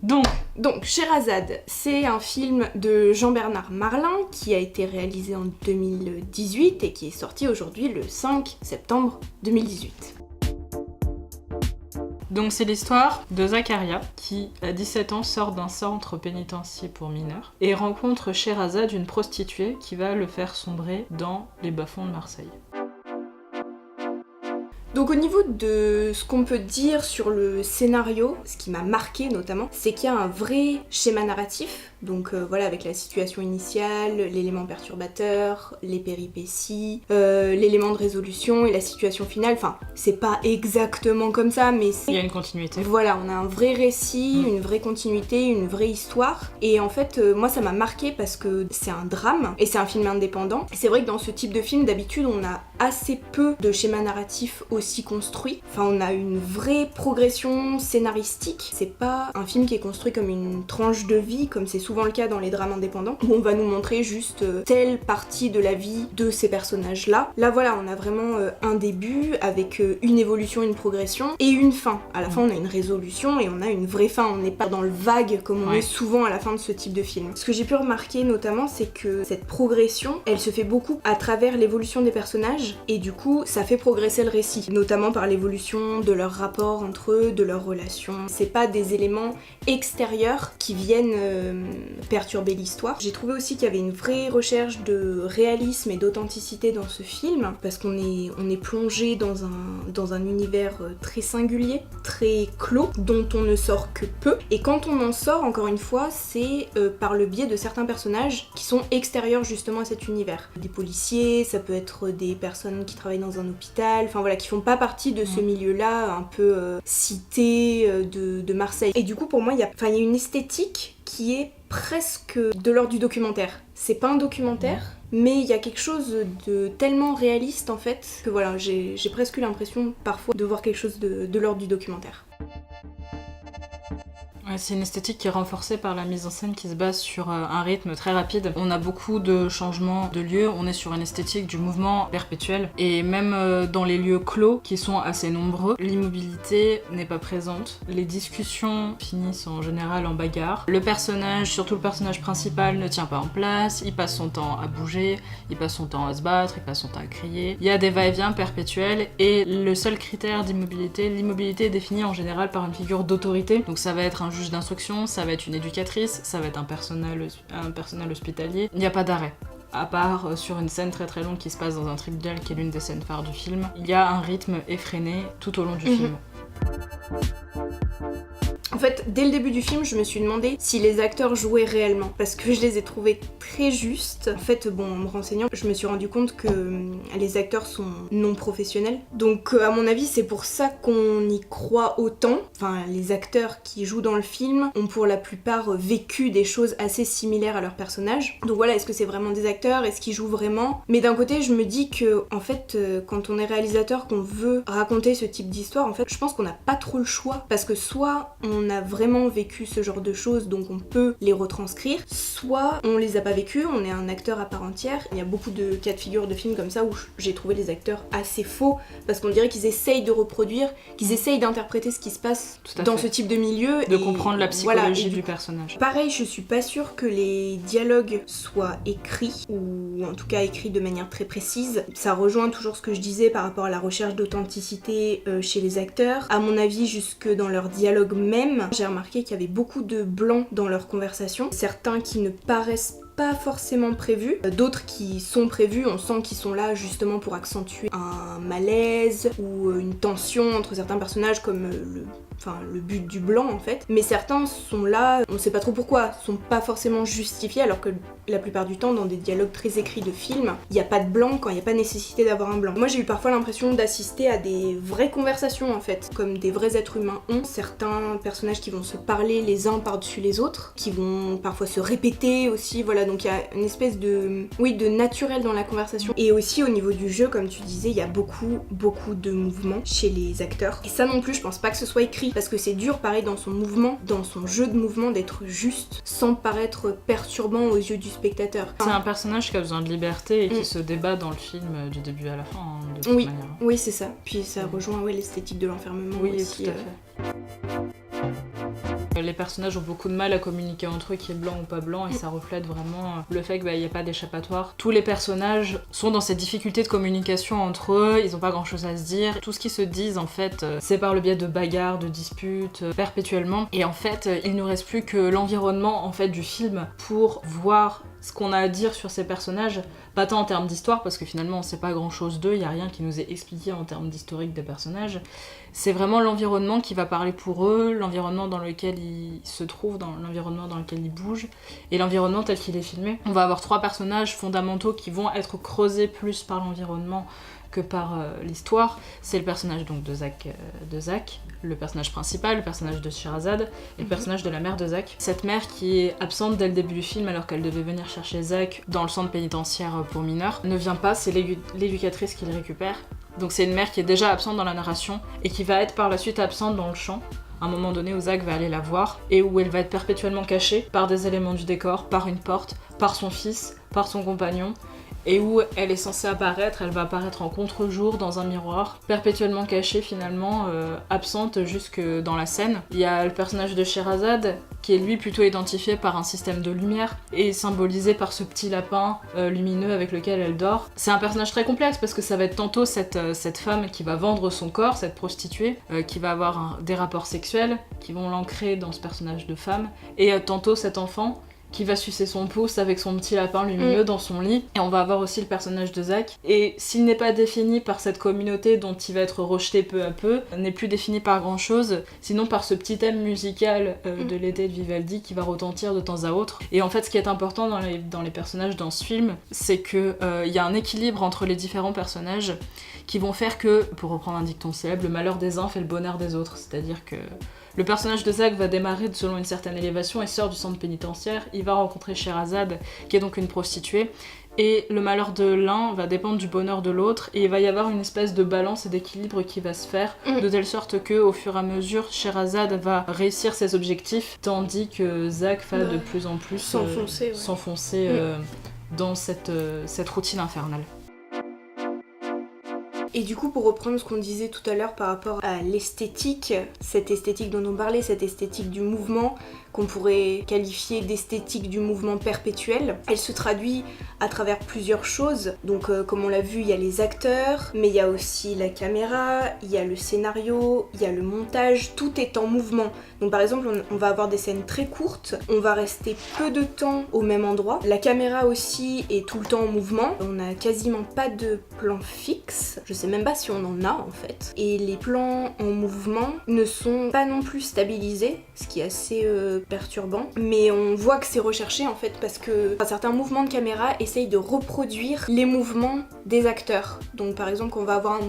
Donc, Sherazade, c'est un film de Jean-Bernard Marlin qui a été réalisé en 2018 et qui est sorti aujourd'hui le 5 septembre 2018. Donc c'est l'histoire de Zacharia qui, à 17 ans, sort d'un centre pénitentiaire pour mineurs et rencontre Sherazade, une prostituée qui va le faire sombrer dans les bas-fonds de Marseille. Donc au niveau de ce qu'on peut dire sur le scénario, ce qui m'a marqué notamment, c'est qu'il y a un vrai schéma narratif. Donc voilà, avec la situation initiale, l'élément perturbateur, les péripéties, l'élément de résolution et la situation finale. Enfin, c'est pas exactement comme ça, mais c'est... Il y a une continuité. Voilà, on a un vrai récit, une vraie continuité, une vraie histoire. Et en fait, moi ça m'a marqué parce que c'est un drame et c'est un film indépendant. Et c'est vrai que dans ce type de film, d'habitude, on a assez peu de schémas narratifs aussi construits. Enfin, on a une vraie progression scénaristique. C'est pas un film qui est construit comme une tranche de vie, comme c'est souvent le cas dans les drames indépendants, où on va nous montrer juste telle partie de la vie de ces personnages-là. Là, voilà, on a vraiment un début avec une évolution, une progression et une fin. À la fin, on a une résolution et on a une vraie fin. On n'est pas dans le vague comme on est souvent à la fin de ce type de film. Ce que j'ai pu remarquer notamment, c'est que cette progression, elle se fait beaucoup à travers l'évolution des personnages et du coup, ça fait progresser le récit, notamment par l'évolution de leurs rapports entre eux, de leurs relations. C'est pas des éléments extérieurs qui viennent perturber l'histoire. J'ai trouvé aussi qu'il y avait une vraie recherche de réalisme et d'authenticité dans ce film, parce qu'on est plongé dans un univers très singulier, très clos, dont on ne sort que peu. Et quand on en sort, encore une fois, c'est par le biais de certains personnages qui sont extérieurs justement à cet univers. Des policiers, ça peut être des personnes qui travaillent dans un hôpital, enfin voilà, qui font pas partie de ce milieu-là un peu cité de Marseille. Et du coup, pour moi, il y a une esthétique qui est presque de l'ordre du documentaire. C'est pas un documentaire, mais il y a quelque chose de tellement réaliste en fait que voilà, j'ai presque eu l'impression parfois de voir quelque chose de l'ordre du documentaire. Ouais, c'est une esthétique qui est renforcée par la mise en scène qui se base sur un rythme très rapide. On a beaucoup de changements de lieux, on est sur une esthétique du mouvement perpétuel. Et même dans les lieux clos, qui sont assez nombreux, l'immobilité n'est pas présente. Les discussions finissent en général en bagarre. Le personnage, surtout le personnage principal, ne tient pas en place, il passe son temps à bouger, il passe son temps à se battre, il passe son temps à crier. Il y a des va-et-vient perpétuels et le seul critère d'immobilité, l'immobilité est définie en général par une figure d'autorité. Donc ça va être un juge d'instruction, ça va être une éducatrice, ça va être un personnel hospitalier. Il n'y a pas d'arrêt. À part sur une scène très très longue qui se passe dans un tribunal qui est l'une des scènes phares du film, il y a un rythme effréné tout au long du film. En fait, dès le début du film, je me suis demandé si les acteurs jouaient réellement, parce que je les ai trouvés très justes. En fait, en me renseignant, je me suis rendu compte que les acteurs sont non professionnels. Donc, à mon avis, c'est pour ça qu'on y croit autant. Enfin, les acteurs qui jouent dans le film ont pour la plupart vécu des choses assez similaires à leurs personnages. Donc voilà, est-ce que c'est vraiment des acteurs? Est-ce qu'ils jouent vraiment? Mais d'un côté, je me dis que, en fait, quand on est réalisateur, qu'on veut raconter ce type d'histoire, en fait, je pense qu'on n'a pas trop le choix. Parce que soit on a vraiment vécu ce genre de choses, donc on peut les retranscrire, soit on les a pas vécues, on est un acteur à part entière. Il y a beaucoup de cas de figure de films comme ça où j'ai trouvé les acteurs assez faux, parce qu'on dirait qu'ils essayent de reproduire, qu'ils essayent d'interpréter ce qui se passe dans ce type de milieu. De comprendre la psychologie du personnage. Pareil, je suis pas sûre que les dialogues soient écrits, ou en tout cas écrits de manière très précise. Ça rejoint toujours ce que je disais par rapport à la recherche d'authenticité chez les acteurs. À mon avis, jusque dans leur dialogue même, j'ai remarqué qu'il y avait beaucoup de blancs dans leurs conversations, certains qui ne paraissent pas forcément prévus, d'autres qui sont prévus, on sent qu'ils sont là justement pour accentuer un malaise ou une tension entre certains personnages comme le but du blanc en fait, mais certains sont là, on sait pas trop pourquoi, sont pas forcément justifiés, alors que la plupart du temps dans des dialogues très écrits de films, il n'y a pas de blanc quand il n'y a pas nécessité d'avoir un blanc. Moi j'ai eu parfois l'impression d'assister à des vraies conversations en fait, comme des vrais êtres humains ont, certains personnages qui vont se parler les uns par-dessus les autres, qui vont parfois se répéter aussi, voilà, donc il y a une espèce de naturel dans la conversation. Et aussi au niveau du jeu, comme tu disais, il y a beaucoup de mouvements chez les acteurs, et ça non plus je pense pas que ce soit écrit, parce que c'est dur pareil dans son mouvement, dans son jeu de mouvement, d'être juste sans paraître perturbant aux yeux du spectateur. C'est un personnage qui a besoin de liberté et qui se débat dans le film du début à la fin, de toute manière. Oui, c'est ça. Puis ça rejoint l'esthétique de l'enfermement aussi. Tout à fait. Les personnages ont beaucoup de mal à communiquer entre eux qui est blanc ou pas blanc, et ça reflète vraiment le fait qu'il n'y a pas d'échappatoire. Tous les personnages sont dans cette difficulté de communication entre eux, ils ont pas grand chose à se dire. Tout ce qu'ils se disent en fait, c'est par le biais de bagarres, de disputes, perpétuellement. Et en fait, il ne nous reste plus que l'environnement en fait du film pour voir ce qu'on a à dire sur ces personnages, pas tant en termes d'histoire, parce que finalement on sait pas grand chose d'eux, il y a rien qui nous est expliqué en termes d'historique des personnages. C'est vraiment l'environnement qui va parler pour eux, l'environnement dans lequel ils se trouvent, dans l'environnement dans lequel ils bougent, et l'environnement tel qu'il est filmé. On va avoir 3 personnages fondamentaux qui vont être creusés plus par l'environnement que par l'histoire. C'est le personnage donc de Zach, le personnage principal, le personnage de Sherazade et le personnage de la mère de Zach. Cette mère qui est absente dès le début du film alors qu'elle devait venir chercher Zach dans le centre pénitentiaire pour mineurs, ne vient pas, c'est l'éducatrice qui le récupère. Donc c'est une mère qui est déjà absente dans la narration et qui va être par la suite absente dans le champ. À un moment donné où Zach va aller la voir et où elle va être perpétuellement cachée par des éléments du décor, par une porte, par son fils, par son compagnon, et où elle est censée apparaître, elle va apparaître en contre-jour dans un miroir, perpétuellement cachée finalement, absente jusque dans la scène. Il y a le personnage de Sherazade qui est lui plutôt identifié par un système de lumière et symbolisé par ce petit lapin lumineux avec lequel elle dort. C'est un personnage très complexe parce que ça va être tantôt cette femme qui va vendre son corps, cette prostituée, qui va avoir des rapports sexuels qui vont l'ancrer dans ce personnage de femme, et tantôt cet enfant qui va sucer son pouce avec son petit lapin lumineux dans son lit. Et on va avoir aussi le personnage de Zach. Et s'il n'est pas défini par cette communauté dont il va être rejeté peu à peu, n'est plus défini par grand chose, sinon par ce petit thème musical de l'été de Vivaldi qui va retentir de temps à autre. Et en fait, ce qui est important dans les personnages dans ce film, c'est qu'il y a un équilibre entre les différents personnages qui vont faire que, pour reprendre un dicton célèbre, le malheur des uns fait le bonheur des autres. C'est-à-dire que le personnage de Zach va démarrer selon une certaine élévation et sort du centre pénitentiaire. Il va rencontrer Sherazade, qui est donc une prostituée. Et le malheur de l'un va dépendre du bonheur de l'autre. Et il va y avoir une espèce de balance et d'équilibre qui va se faire, de telle sorte que, au fur et à mesure, Sherazade va réussir ses objectifs, tandis que Zach va de plus en plus s'enfoncer dans cette routine infernale. Et du coup, pour reprendre ce qu'on disait tout à l'heure par rapport à l'esthétique, cette esthétique dont on parlait, cette esthétique du mouvement, qu'on pourrait qualifier d'esthétique du mouvement perpétuel, elle se traduit à travers plusieurs choses. Donc comme on l'a vu, il y a les acteurs, mais il y a aussi la caméra, il y a le scénario, il y a le montage, tout est en mouvement. Donc par exemple, on va avoir des scènes très courtes, on va rester peu de temps au même endroit. La caméra aussi est tout le temps en mouvement, on n'a quasiment pas de plan fixe, je sais même pas si on en a en fait. Et les plans en mouvement ne sont pas non plus stabilisés, ce qui est assez perturbant, mais on voit que c'est recherché en fait parce que certains mouvements de caméra essayent de reproduire les mouvements des acteurs. Donc par exemple, quand on va avoir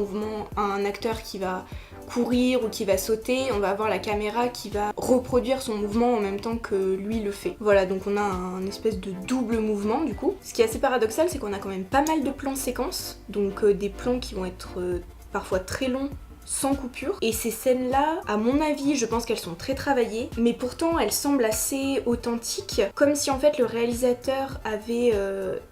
un acteur qui va courir ou qui va sauter, on va avoir la caméra qui va reproduire son mouvement en même temps que lui le fait. Voilà, donc on a un espèce de double mouvement du coup. Ce qui est assez paradoxal, c'est qu'on a quand même pas mal de plans séquences, donc des plans qui vont être parfois très longs, sans coupure. Et ces scènes-là, à mon avis, je pense qu'elles sont très travaillées, mais pourtant elles semblent assez authentiques, comme si en fait le réalisateur avait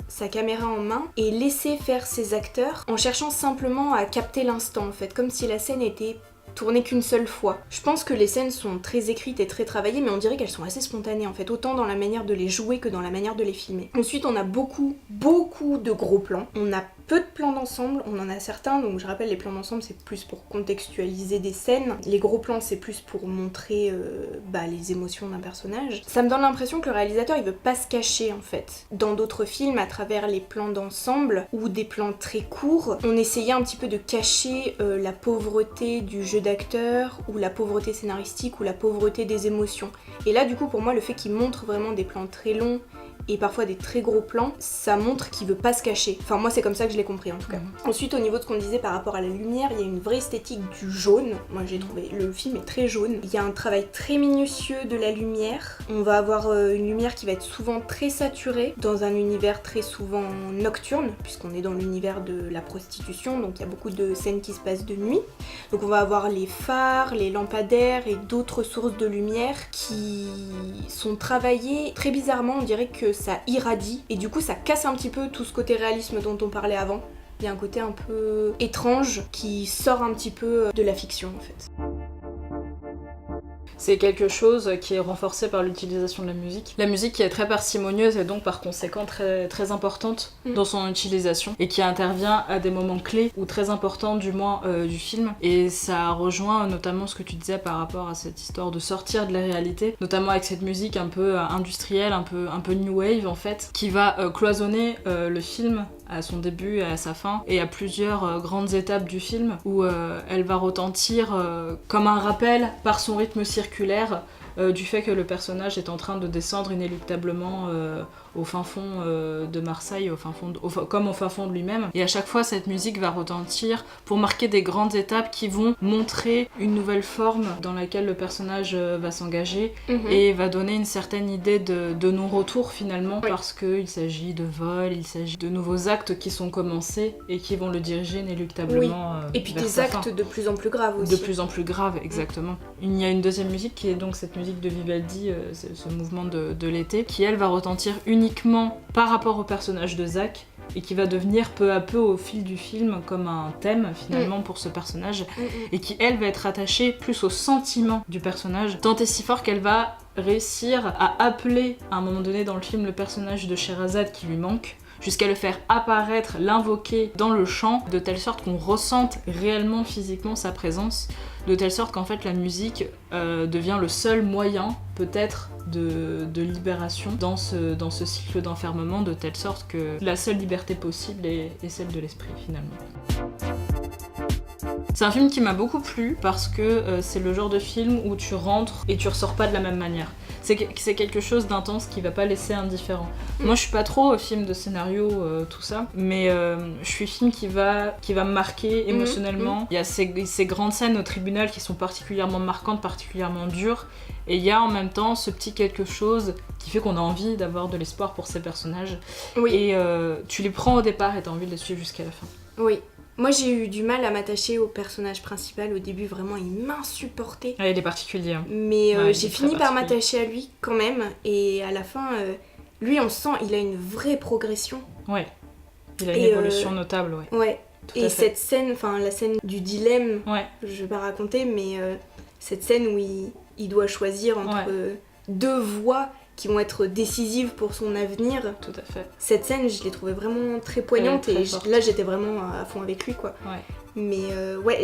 sa caméra en main et laissait faire ses acteurs en cherchant simplement à capter l'instant en fait, comme si la scène était tournée qu'une seule fois. Je pense que les scènes sont très écrites et très travaillées, mais on dirait qu'elles sont assez spontanées en fait, autant dans la manière de les jouer que dans la manière de les filmer. Ensuite, on a beaucoup de gros plans. On a peu de plans d'ensemble, on en a certains, donc je rappelle, les plans d'ensemble c'est plus pour contextualiser des scènes, les gros plans c'est plus pour montrer les émotions d'un personnage. Ça me donne l'impression que le réalisateur il veut pas se cacher en fait. Dans d'autres films, à travers les plans d'ensemble ou des plans très courts, on essayait un petit peu de cacher la pauvreté du jeu d'acteur ou la pauvreté scénaristique ou la pauvreté des émotions. Et là du coup pour moi le fait qu'il montre vraiment des plans très longs et parfois des très gros plans, ça montre qu'il veut pas se cacher. Enfin moi c'est comme ça que je l'ai compris en tout cas. Ensuite au niveau de ce qu'on disait par rapport à la lumière, il y a une vraie esthétique du jaune. Moi j'ai trouvé, le film est très jaune. Il y a un travail très minutieux de la lumière. On va avoir une lumière qui va être souvent très saturée dans un univers très souvent nocturne, puisqu'on est dans l'univers de la prostitution, donc il y a beaucoup de scènes qui se passent de nuit. Donc on va avoir les phares, les lampadaires et d'autres sources de lumière qui sont travaillées très bizarrement, on dirait que ça irradie et du coup ça casse un petit peu tout ce côté réalisme dont on parlait avant. Il y a un côté un peu étrange qui sort un petit peu de la fiction en fait. C'est quelque chose qui est renforcé par l'utilisation de la musique. La musique qui est très parcimonieuse et donc par conséquent très, très importante dans son utilisation et qui intervient à des moments clés ou très importants du moins du film. Et ça rejoint notamment ce que tu disais par rapport à cette histoire de sortir de la réalité, notamment avec cette musique un peu industrielle, un peu new wave en fait, qui va cloisonner le film à son début et à sa fin, et à plusieurs grandes étapes du film où elle va retentir comme un rappel par son rythme circulaire du fait que le personnage est en train de descendre inéluctablement au fin fond de Marseille, comme au fin fond de lui-même. Et à chaque fois, cette musique va retentir pour marquer des grandes étapes qui vont montrer une nouvelle forme dans laquelle le personnage va s'engager et va donner une certaine idée de non-retour finalement, parce qu'il s'agit de vol, il s'agit de nouveaux actes qui sont commencés et qui vont le diriger inéluctablement et puis vers des sa actes fin. de plus en plus graves aussi. De plus en plus graves, exactement. Il y a une deuxième musique qui est donc cette musique de Vivaldi, ce mouvement de l'été, qui elle va retentir uniquement par rapport au personnage de Zach et qui va devenir peu à peu au fil du film comme un thème finalement pour ce personnage et qui elle va être attachée plus au sentiment du personnage, tant et si fort qu'elle va réussir à appeler à un moment donné dans le film le personnage de Sherazade qui lui manque, jusqu'à le faire apparaître, l'invoquer dans le chant, de telle sorte qu'on ressente réellement physiquement sa présence, de telle sorte qu'en fait la musique devient le seul moyen peut-être de libération dans ce cycle d'enfermement, de telle sorte que la seule liberté possible est celle de l'esprit finalement. C'est un film qui m'a beaucoup plu parce que c'est le genre de film où tu rentres et tu ressors pas de la même manière. C'est quelque chose d'intense qui va pas laisser indifférent. Moi je suis pas trop film de scénario, tout ça, mais je suis film qui va me marquer émotionnellement. Il y a ces grandes scènes au tribunal qui sont particulièrement marquantes, particulièrement dures, et il y a en même temps ce petit quelque chose qui fait qu'on a envie d'avoir de l'espoir pour ces personnages. Et tu les prends au départ et t'as envie de les suivre jusqu'à la fin. Oui. Moi j'ai eu du mal à m'attacher au personnage principal au début, vraiment il m'insupportait. Ah, il est particulier. Hein. Mais j'ai fini par m'attacher à lui quand même, et à la fin, lui on sent il a une vraie progression. Ouais, il a une évolution notable, ouais. Ouais, et cette scène, enfin la scène du dilemme, je vais pas raconter, mais cette scène où il doit choisir entre deux voies qui vont être décisives pour son avenir. Tout à fait. Cette scène, je l'ai trouvée vraiment très poignante et là j'étais vraiment à fond avec lui quoi. Ouais. Mais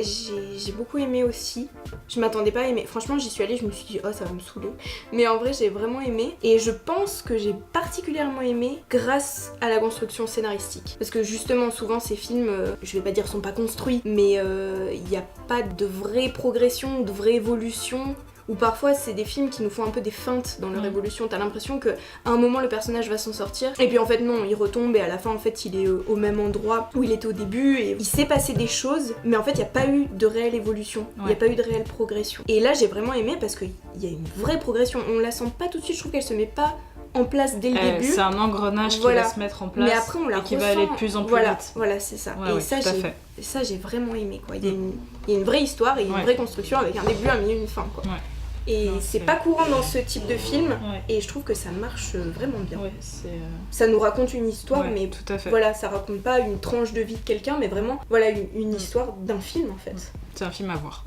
j'ai beaucoup aimé aussi. Je m'attendais pas à aimer. Franchement, j'y suis allée, je me suis dit, oh, ça va me saouler. Mais en vrai, j'ai vraiment aimé. Et je pense que j'ai particulièrement aimé grâce à la construction scénaristique. Parce que justement, souvent, ces films, je vais pas dire sont pas construits, mais il n'y a pas de vraie progression, de vraie évolution. Ou parfois c'est des films qui nous font un peu des feintes dans leur évolution. T'as l'impression qu'à un moment le personnage va s'en sortir et puis en fait non, il retombe et à la fin en fait il est au même endroit où il était au début et il s'est passé des choses mais en fait il n'y a pas eu de réelle évolution, il n'y a pas eu de réelle progression. Et là j'ai vraiment aimé parce qu'il y a une vraie progression, on la sent pas tout de suite, je trouve qu'elle se met pas en place dès le début. C'est un engrenage qui va se mettre en place, mais après, on la et qui va aller de plus en plus vite. Voilà, c'est ça. Ouais, et ça j'ai vraiment aimé quoi. Il y a une vraie histoire et une vraie construction avec un début, un milieu, une fin quoi. Et non, c'est pas courant dans ce type de film, et je trouve que ça marche vraiment bien. Ça nous raconte une histoire, mais tout à fait. Voilà, ça raconte pas une tranche de vie de quelqu'un, mais vraiment voilà une histoire d'un film en fait. C'est un film à voir.